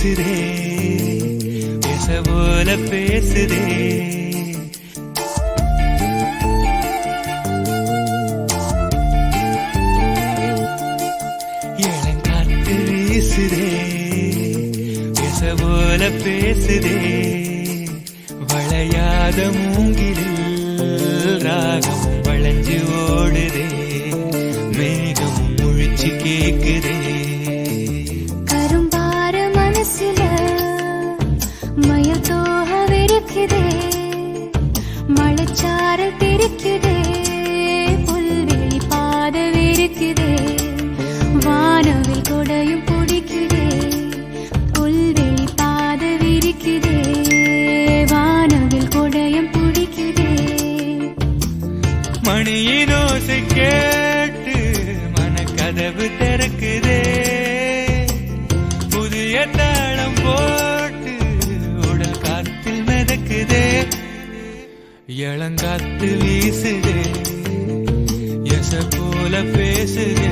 வீசுதே பேச போல பேசுதே இளங்காத்து வீசுதே பேச போல பேசுதே வளையாத மூங்கிலில் ராகம் வளைஞ்சு ஓடுதே மேகம் முழிச்சு கேக்குதே கரும்பார மனசுல மயத்தோக விருக்குதே மழைச்சார தெரிக்குதே புல்வெளி பாத விருக்குதே வானவில் கொடையும் பிடிக்குதே புல்வெளி பாத விருக்குதே வானவில் கொடையும் பிடிக்குதே மணியின் ஓசை கேட்டு மனக்கதவு திறக்குதே புதிய தாளம் போட்டு உடல் காத்தில் மிதக்குதே இளங்காத்து வீசுதே எச போல பேசுதே